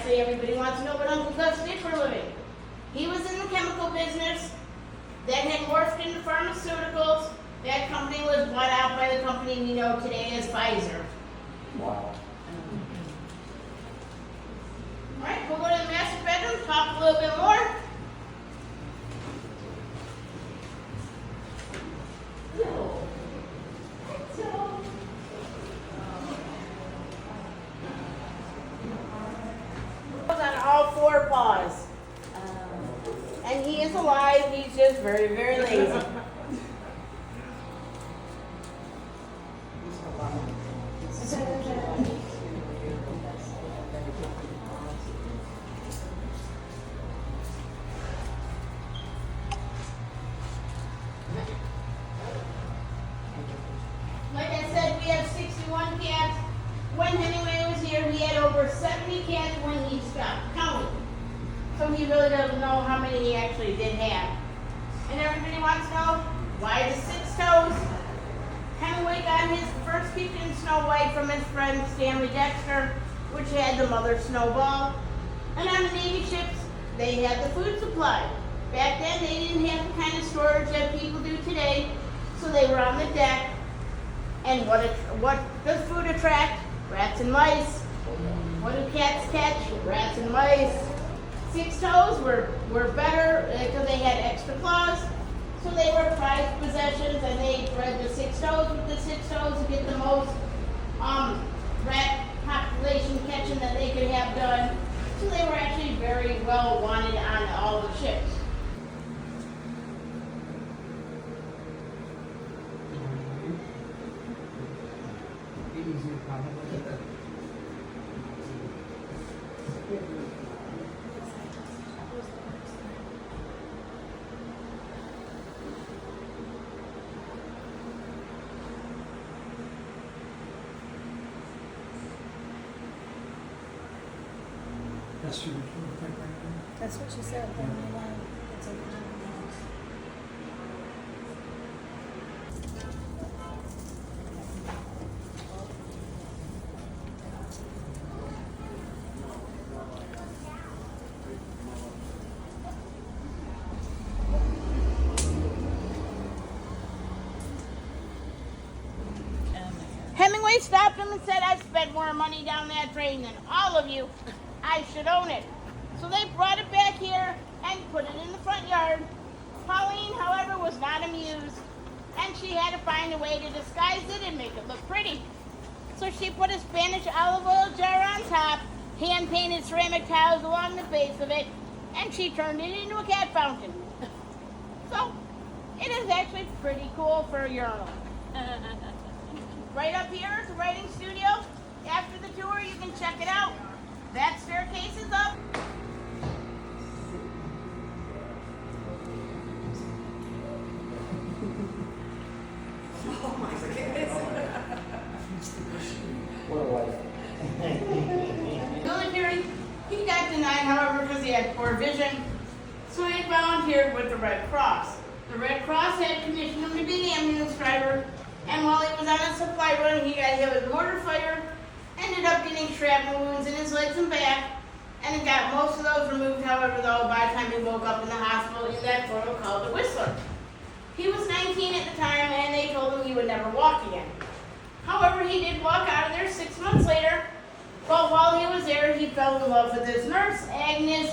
lastly, everybody wants to know what Uncle Gus did for a living. He was in the chemical business, then had morphed into pharmaceuticals. That company was bought out by the company we know today as Pfizer. Wow. All right, we'll go to the master bedroom, talk a little bit more. On all four paws. And he is alive, he's just very, very lazy. Like I said, we have 61 cats. When Hemingway was here, he had over 70 cats when he stopped counting. So he really doesn't know how many he actually did have. And everybody wants to know, why the 6 toes? Hemingway got his first peek in Snow White from his friend Stanley Dexter, which had the mother Snowball. And on the Navy ships, they had the food supply. Back then, they didn't have the kind of storage that people do today, so they were on the deck. And what does food attract? Rats and mice. What do cats catch? Rats and mice. 6 toes were better because they had extra claws, so they were prized possessions, and they bred the 6 toes with the 6 toes to get the most rat population catching that they could have done. So they were actually very well wanted on all the ships. That's what she said. It's okay. Hemingway stopped him and said, "I've spent more money down that drain than all of you. I should own it." So they brought it back here and put it in the front yard. Pauline, however, was not amused, and she had to find a way to disguise it and make it look pretty. So she put a Spanish olive oil jar on top, hand-painted ceramic tiles along the base of it, and she turned it into a cat fountain. So it is actually pretty cool for a urinal. Right up here is the writing studio. After the tour, you can check it out. That staircase is up. Oh my goodness. What a life. Military, he got denied, however, because he had poor vision. So he volunteered with the Red Cross. The Red Cross had commissioned him to be the ambulance driver, and while he was on a supply run, he got hit with mortar fire, ended up getting shrapnel wounds in his legs and back, and he got most of those removed, however, though, by the time he woke up in the hospital in that photo called the Whistler. He was 19 at the time, and they told him he would never walk again. However, he did walk out of there 6 months later, but while he was there, he fell in love with his nurse, Agnes,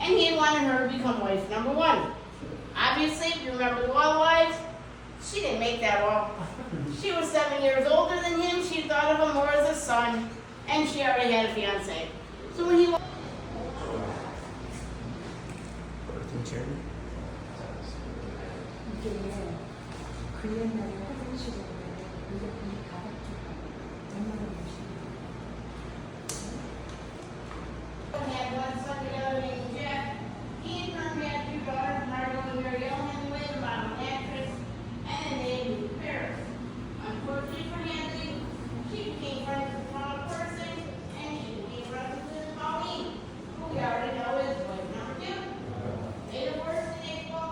and he had wanted her to become wife number 1. Obviously, if you remember the Wall Wives, she didn't make that well. She was 7 years older than him, she thought of him more as a son, and she already had a fiance. So when he had one son together named Jeff, he and her had 2 daughters, Margot and Marielle Hemingway, the model actress, and then they moved to Paris. Unfortunately for Henry, she became friends with the wrong person, and she became friends with Pauline, who we already know is wife number 2. They divorced in April,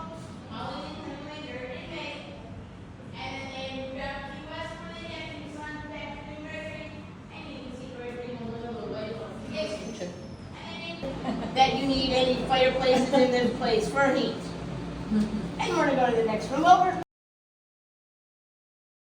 Pauline and Hemingway married in May, and then they moved out to the West where they had 2 sons, Patrick and Gregory, and he that you need any fireplaces in this place for heat. And we're gonna go to the next room over,